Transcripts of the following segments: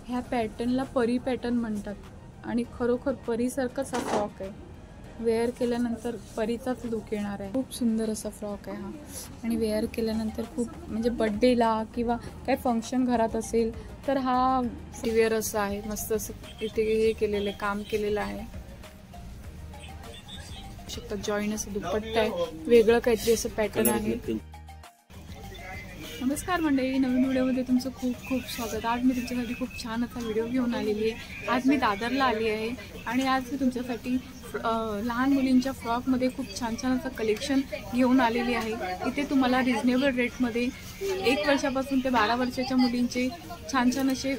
ह्या पॅटर्नला परी पॅटर्न म्हणतात आणि खरोखर परीसारखाच हा फ्रॉक आहे. वेअर केल्यानंतर परीचाच लुक येणार आहे. खूप सुंदर असा फ्रॉक आहे हा आणि वेअर केल्यानंतर खूप म्हणजे बड्डेला किंवा काय फंक्शन घरात असेल तर हा वेअर असं आहे. मस्त असं इथे हे केलेलं आहे, काम केलेलं आहे. शकता जॉईन असं दुपट्टा आहे, वेगळं काहीतरी असं पॅटर्न आहे. नमस्कार मंडळी, नवीन व्हिडिओमध्ये तुमचं खूप खूप स्वागत. आज मी तुमच्यासाठी खूप छान असा व्हिडिओ घेऊन आलेली आहे. आज मी दादरला आली आहे आणि आज मी तुमच्यासाठी लहान मुलींच्या फ्रॉकमध्ये खूप छान छान असं कलेक्शन घेऊन आलेली आहे. इथे तुम्हाला रिजनेबल रेटमध्ये 1 वर्षापासून ते 12 वर्षाच्या मुलींचे छान छान असे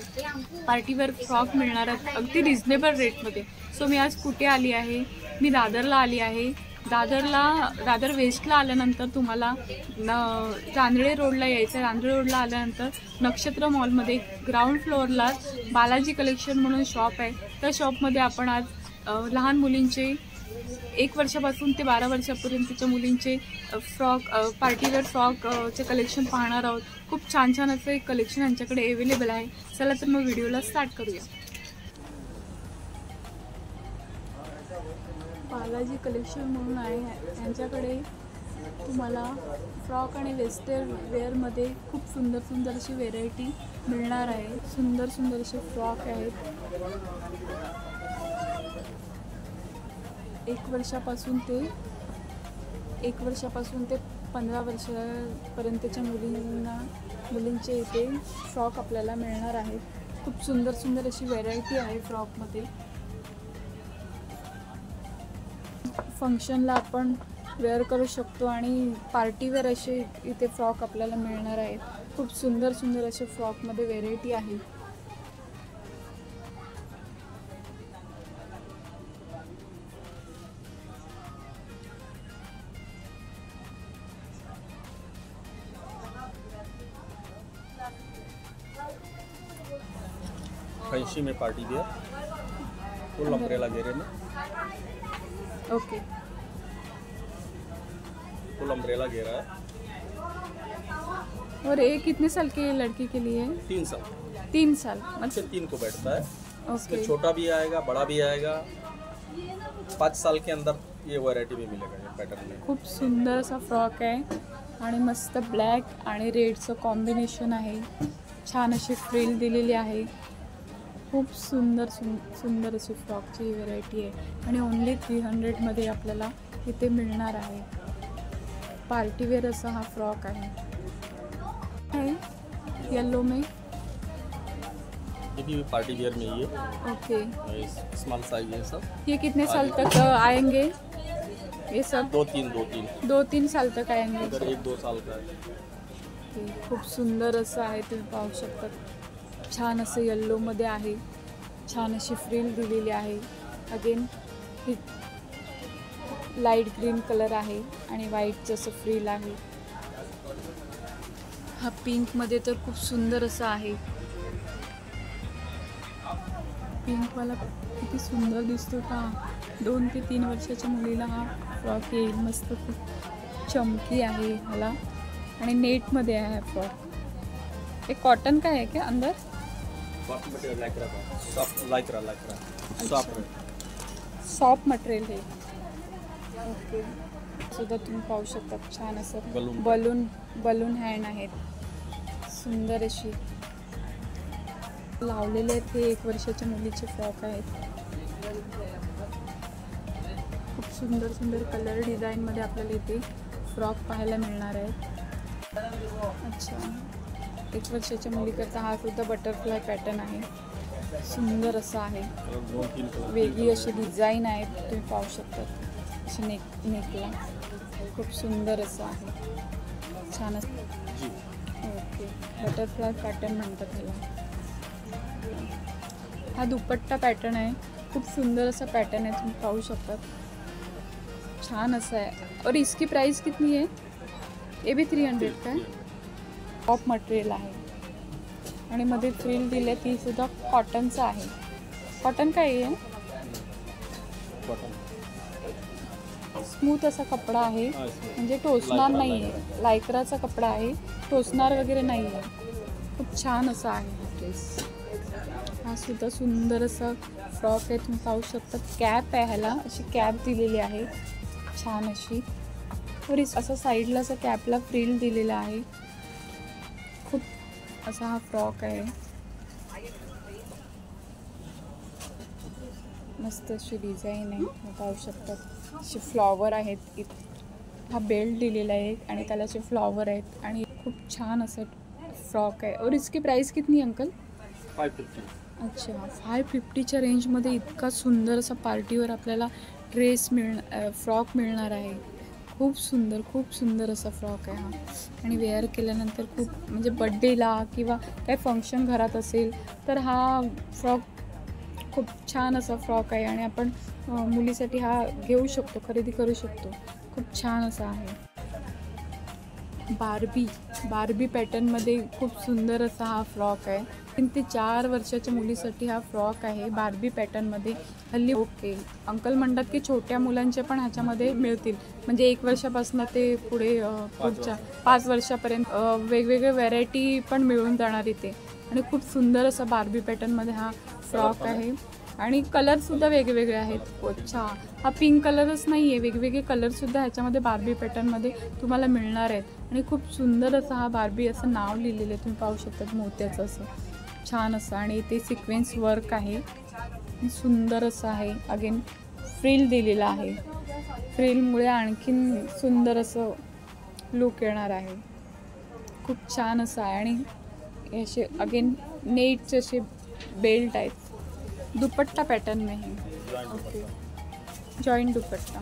पार्टीवेअर फ्रॉक मिळणार आहेत अगदी रिजनेबल रेटमध्ये. सो मी आज कुठे आली आहे? मी दादरला आली आहे. दादर वेस्टला आल्यानंतर तुम्हाला रांजळे रोडला यायचं. रांजळे रोडला आल्यानंतर नक्षत्र मॉलमध्ये ग्राउंड फ्लोअरला बालाजी कलेक्शन म्हणून शॉप आहे. त्या शॉपमध्ये आपण आज लहान मुलींचे 1 वर्षापासून ते 12 वर्षापर्यंतच्या मुलींचे फ्रॉक पार्टीवेअर फ्रॉकचे कलेक्शन पाहणार आहोत. खूप छान छान असे कलेक्शन यांच्याकडे अवेलेबल आहे. चला तर मग व्हिडिओला स्टार्ट करूया. बालाजी कलेक्शन म्हणून आहे. यांच्याकडे तुम्हाला फ्रॉक आणि वेस्टर्न वेअरमध्ये खूप सुंदर सुंदर अशी व्हेरायटी मिळणार आहे. सुंदर सुंदर असे फ्रॉक आहेत. 1 वर्षापासून ते 15 वर्षापर्यंतच्या मुलींचे इथे फ्रॉक आपल्याला मिळणार आहेत. खूप सुंदर सुंदर अशी व्हेरायटी आहे फ्रॉकमध्ये. फंक्शनला आपण वेअर करू शकतो आणि पार्टीवेअर असे इथे फ्रॉक आपल्याला मिळणार आहेत. खूप सुंदर सुंदर असे फ्रॉकमध्ये व्हेरायटी आहे. फैंसी में पार्टी वेयर फुल अम्ब्रेला घेरे में. ओके, फुल अम्ब्रेला घेरा है. और ये कितने साल की लड़की के लिए है? 3 साल. 3 साल अच्छा, 3 को बैठता है. ओके. छोटा भी आएगा, बड़ा भी आएगा. 5 साल के अंदर ये वैरायटी भी मिलेगा ये पैटर्न में. खूप सुंदर असा फ्रॉक आहे आणि मस्त ब्लॅक आणि रेडचं कॉम्बिनेशन आहे. छान अशी फ्रिल दिलेली आहे. खूप सुंदर अशी फ्रॉकची व्हेरायटी आहे आणि ओन्ली 300मध्ये आपल्याला इथे मिळणार आहे. पार्टीवेअर असा हा फ्रॉक आहे. येलो में ये भी पार्टी वेयर में ही है. ओके, स्मॉल साइज है सब. ये कितने साल तक आएंगे? ये सब 2-3 साल तक आएंगे. इधर 1-2 साल का है. खूप सुंदर असं आहे. तुम्ही पाहू शकता. छान असं येल्लोमध्ये आहे. छान अशी फ्रिल दिलेली आहे. अगेन ही लाईट ग्रीन कलर आहे आणि व्हाईटचं असं फ्रिल आहे. हा पिंकमध्ये तर खूप सुंदर असं आहे. पिंकवाला किती सुंदर दिसतो का. 2 ते 3 वर्षाच्या मुलीला हा फ्रॉक येईल. मस्त खूप चमकी आहे ह्याला आणि नेटमध्ये आहे हा फ्रॉक. हे कॉटन का है क्या अंदर? कॉटन मटेरियल लाइक्रा का. सॉफ्ट मटेरियल है. ओके, सुद्धा तुम्ही पाहू शकता. छान असं बलून हँड आहेत. सुंदर अशी लावलेले आहेत. हे 1 वर्षाच्या मुलीचे फ्रॉक आहेत. खूप सुंदर सुंदर कलर डिझाईनमध्ये आपल्याला इथे फ्रॉक पाहायला मिळणार आहेत. अच्छा, 1 वर्षाच्या मुलीकरता हा सुद्धा बटरफ्लाय पॅटर्न आहे. सुंदर असं आहे. वेगळी अशी डिझाईन आहे. तुम्ही पाहू शकता. अशी नेकला खूप सुंदर असं आहे. छान असं. ओके, बटरफ्लाय पॅटर्न म्हणतात ह्याला. हा दुपट्टा पॅटर्न आहे. खूप सुंदर असा पॅटर्न आहे. तुम्ही पाहू शकता. छान असं आहे. और इसकी प्राइस कितनी है? ये भी 300 का है. टॉप मटेरियल आहे आणि मध्ये फ्रिल दिले. ती सुद्धा कॉटनचं आहे. कॉटन काय आहे? स्मूथ असा कपडा आहे. म्हणजे टोचणार नाही आहे. लायक्राचा कपडा आहे. टोचणार वगैरे नाही आहे. खूप छान असा आहे हा ड्रेस. हा सुद्धा सुंदर असा फ्रॉक आहे, तुम्ही पाहू शकता. कॅप आहे ह्याला, अशी कॅप दिलेली आहे छान अशी. और असं साईडला असं कॅपला फ्रिल दिलेला आहे. खूप असा हा फ्रॉक आहे. मस्त अशी डिझाईन आहे, पाहू शकतात. असे फ्लॉवर आहेत. हा बेल्ट दिलेला आहे आणि त्याला असे फ्लॉवर आहेत आणि खूप छान असं फ्रॉक आहे. और इसकी प्राइस कितनी अंकल? 550. अच्छा, 550च्या रेंजमध्ये इतका सुंदर असा पार्टीवर आपल्याला ड्रेस फ्रॉक मिळणार आहे. खूप सुंदर असा फ्रॉक आहे हा. आणि वेअर केल्यानंतर खूप म्हणजे बड्डेला किंवा काही फंक्शन घरात असेल तर हा फ्रॉक खूप छान असा फ्रॉक आहे आणि आपण मुलीसाठी हा घेऊ शकतो, खरेदी करू शकतो. खूप छान असा आहे. बार्बी पॅटर्नमध्ये खूप सुंदर असा हा फ्रॉक आहे. 3 ते 4 वर्षाच्या मुलीसाठी हा फ्रॉक आहे बार्बी पॅटर्नमध्ये. हल्ली ओके अंकल म्हणतात की छोट्या मुलांचे पण ह्याच्यामध्ये मिळतील, म्हणजे 1 वर्षापासून ते पुढे पुढच्या 5 वर्षापर्यंत वेगवेगळे व्हरायटी पण मिळून जाणार इथे. आणि खूप सुंदर असा बार्बी पॅटर्नमध्ये हा फ्रॉक आहे आणि कलरसुद्धा वेगवेगळे आहेत. अच्छा, हा पिंक कलरच नाही आहे, वेगवेगळे कलरसुद्धा ह्याच्यामध्ये बार्बी पॅटर्नमध्ये तुम्हाला मिळणार आहेत. आणि खूप सुंदर असा हा बार्बी असं नाव लिहिलेलं आहे, तुम्ही पाहू शकता मोत्याचं असं छान असं. आणि ते सिक्वेन्स वर्क आहे, सुंदर असं आहे. अगेन फ्रिल दिलेला आहे, फ्रिलमुळे आणखीन सुंदर असं लुक येणार आहे. खूप छान असं आहे. आणि असे अगेन नेटचे असे बेल्ट आहेत. दुपट्टा पैटर्न में है. ओके, जॉइंट दुपट्टा.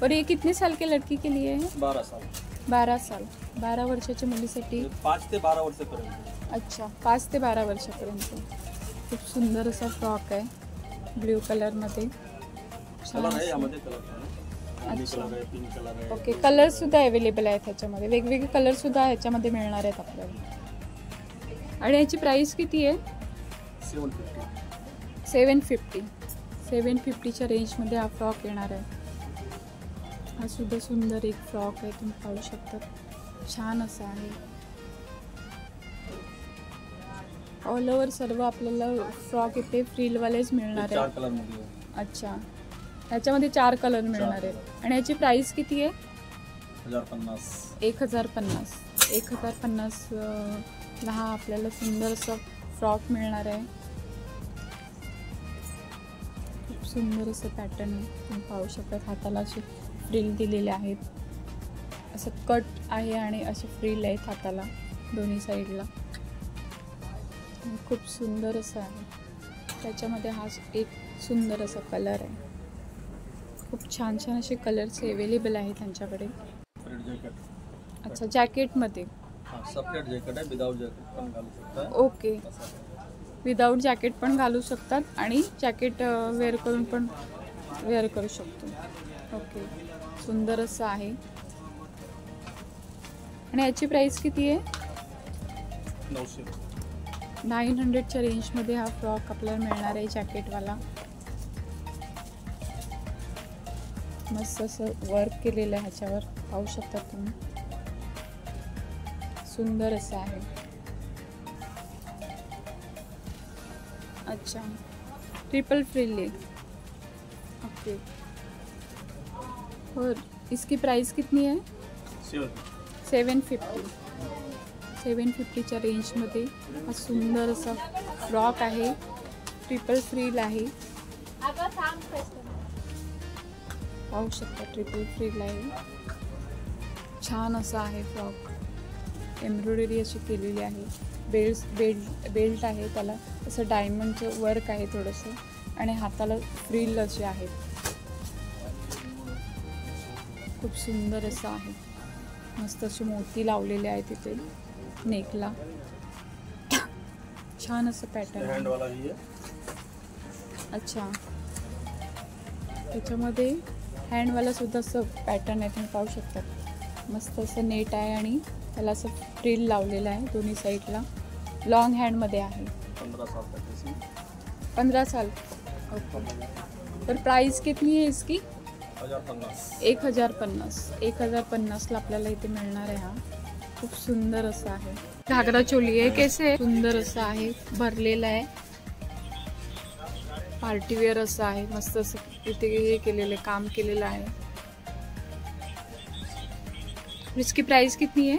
और ये कितने साल के लड़की के लिए है? 12 साल. 12 साल, 12 वर्षाच्या मुलीसाठी. 5 ते 12 वर्षापर्यंत. अच्छा, 5 ते 12 वर्षापर्यंत. खूप सुंदर असा फ्रॉक आहे ब्ल्यू कलरमध्ये. अच्छा, ओके. कलरसुद्धा अवेलेबल आहेत ह्याच्यामध्ये, वेगवेगळे कलरसुद्धा ह्याच्यामध्ये मिळणार आहेत आपल्याला. आणि याची प्राईस किती आहे? 750च्या रेंजमध्ये हा फ्रॉक येणार आहे. हा सुद्धा सुंदर एक फ्रॉक आहे, तुम्ही पाहू शकता. छान असा आहे. ऑल ओव्हर सर्व आपल्याला फ्रॉक इथे फ्रिलवालेच मिळणार आहे. अच्छा, ह्याच्यामध्ये 4 कलर मिळणार आहेत. आणि याची प्राईस किती आहे? 1050. 1050 ला हा आपल्याला सुंदर असा फ्रॉक मिळणार आहे. खूप सुंदर असं पॅटर्न तुम्ही पाहू शकता. हाताला असे फ्रिल दिलेले आहेत, असं कट आहे आणि असे फ्रिल आहेत हाताला दोन्ही साईडला. खूप सुंदर असं आहे. त्याच्यामध्ये हा एक सुंदर असा कलर आहे. खूप छान असे कलर्स अवेलेबल आहेत त्यांच्याकडे. अच्छा, जॅकेटमध्ये सेपरेट जॅकेट आहे, विदाउट जॅकेट पण घालू शकता. ओके, विदाउट जॅकेट पण घालू शकतात आणि जॅकेट वेअर करून पण वेअर करू शकतो. ओके, सुंदर असं आहे. आणि याची प्राईस किती आहे? 900च्या रेंजमध्ये हा फ्रॉक आपल्याला मिळणार आहे जॅकेटवाला. मस्त असं वर्क केलेलं आहे ह्याच्यावर, पाहू शकता तुम्ही. सुंदर असं आहे. अच्छा, ट्रिपल फ्रिल है. ओके, और इसकी प्राइस कितनी है? 750च्या रेंजमध्ये हा सुंदर असा फ्रॉक आहे. ट्रिपल फ्रिल आहे, पाहू शकता. ट्रिपल फ्रिल आहे, छान असा आहे फ्रॉक. एम्ब्रॉयडरी अशी केलेली आहे. बेल्ट आहे, त्याला असं डायमंडचं वर्क आहे थोडंसं आणि हाताला फ्रिल असे आहेत. खूप सुंदर असं आहे. मस्त असे मोती लावलेले आहेत तिथे नेकला. छान असं पॅटर्न आहे. अच्छा, त्याच्यामध्ये हँडवाला सुद्धा असं पॅटर्न आहे, तुम्ही पाहू शकता. मस्त असं नेट आहे आणि त्याला असं फ्रिल लावलेलं आहे दोन्ही साईडला. लॉन्ग हँडमध्ये आहे. 15 साल. ओके, तर प्राइस कितनी है इसकी? 1050ला आपल्याला इथे मिळणार आहे. हा खूप सुंदर असा आहे. घागरा चोली आहे, कैसे सुंदर असं आहे, भरलेला आहे. पार्टीवेअर असं आहे, मस्त असं इथे हे केलेलं आहे, काम केलेलं आहे. इसकी प्राइस कितनी है?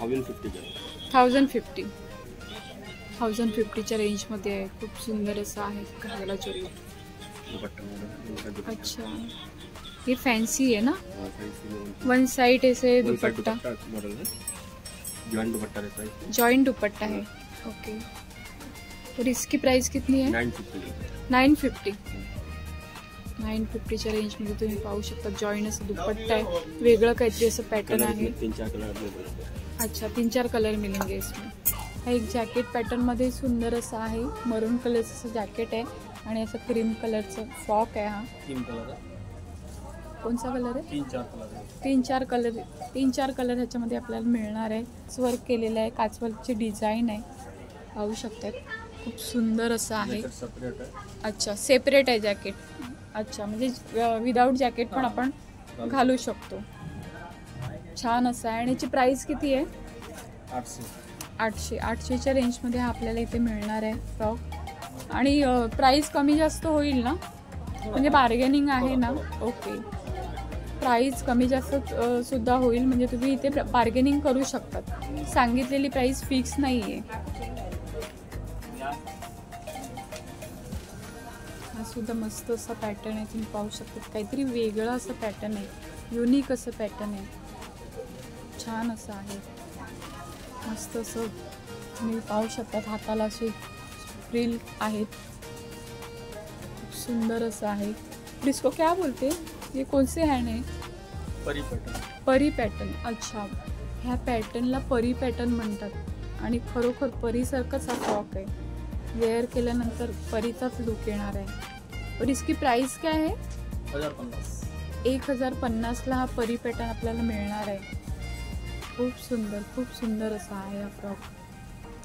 1050. 1050च्या रेंजमध्ये आहे. खूप सुंदर असं आहे घालायला चोली. अच्छा, ये फैंसी है ना? वन साइड ऐसे दुपट्टा, जॉइंट दुपट्टा है. ओके. और इसकी प्राइस कितनी है? 950. 950च्या रेंजमध्ये तुम्ही पाहू शकता. जॉईंट असं दुपट्टा आहे, वेगळं काहीतरी असं पॅटर्न आहे. अच्छा, 3-4 कलर मिलेंगे इसमें. हा एक जॅकेट पॅटर्न मध्ये सुंदर असं आहे. मरून कलरचं असं जॅकेट आहे आणि असं क्रीम कलरचं फ्रॉक आहे. हा 3 कलर आहे. कोणता कलर आहे? 3-4 कलर आहे. 3-4 कलर ह्याच्यामध्ये आपल्याला मिळणार आहे. वर्क केलेलं आहे, काचवर्कची डिझाईन आहे, पाहू शकतात. खूप सुंदर असं आहे. अच्छा, सेपरेट आहे जॅकेट. अच्छा, म्हणजे विदाऊट जॅकेट पण आपण घालू शकतो. छान असं आहे. आणि याची प्राइस किती आहे? 800च्या रेंजमध्ये हा आपल्याला इथे मिळणार आहे फ्रॉक. आणि प्राइस कमी जास्त होईल ना? म्हणजे बार्गेनिंग आहे ना? ओके. प्राइस कमी जास्त सुद्धा होईल, म्हणजे तुम्ही इथे बार्गेनिंग करू शकतात. सांगितलेली प्राइस फिक्स नाही आहे. हा सुद्धा मस्त असा पॅटर्न आहे, तुम्ही पाहू शकता. काहीतरी वेगळं असं पॅटर्न आहे, युनिक असं पॅटर्न आहे. छान असं आहे, मस्त असं तुम्ही पाहू शकतात. हाताला असे फ्रिल आहेत, खूप सुंदर असं आहे. इसको क्या बोलते? ये कौन से हैंड है? परी पॅटर्न. अच्छा, ह्या पॅटर्नला परी पॅटर्न म्हणतात. आणि खरोखर परीसारखाच हा फ्रॉक आहे. वेअर केल्यानंतर परीचाच लुक येणार आहे. और इसकी प्राइस क्या है? 1050ला हा परी पॅटर्न आपल्याला मिळणार आहे. खूप सुंदर असा आहे हा फ्रॉक,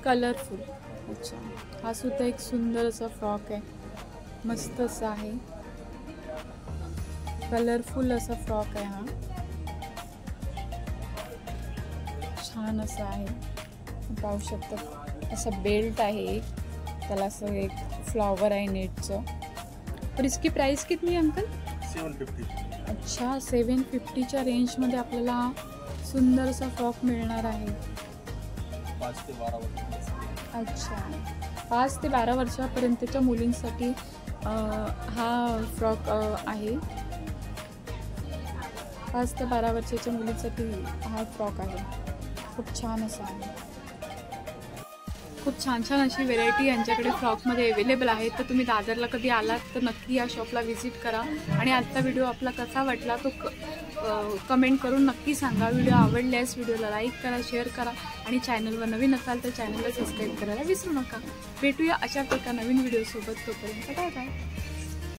कलरफुल. अच्छा, हा सुद्धा एक सुंदर असा फ्रॉक आहे, मस्त असा आहे, कलरफुल असा फ्रॉक आहे. हा छान असा आहे, पाहू शकता. असं बेल्ट आहे, त्याला असं एक फ्लॉवर आहे नेटचं. और इसकी प्राइस कितनी है अंकल? 750. अच्छा, 750च्या रेंजमध्ये आपल्याला सुंदर असा फ्रॉक मिळणार आहे. 5 ते 12 वर्ष. अच्छा, 5 ते 12 वर्षापर्यंतच्या मुलींसाठी हा फ्रॉक आहे. 5 ते 12 वर्षाच्या मुलींसाठी हा फ्रॉक आहे. खूप छान असा आहे. खूप छान अशी व्हेरायटी यांच्याकडे फ्रॉकमध्ये अवेलेबल आहे. तर तुम्ही दादरला कधी आलात तर नक्की या शॉपला व्हिजिट करा. आणि आजचा व्हिडिओ आपला कसा वाटला तो कमेंट करून नक्की सांगा. व्हिडिओ आवडल्यास व्हिडिओला लाईक करा, शेअर करा आणि चॅनलवर नवीन असाल तर चॅनलला सबस्क्राईब करायला विसरू नका. भेटूया अशा प्रकार नवीन व्हिडिओसोबत. तोपर्यंत बाय बाय.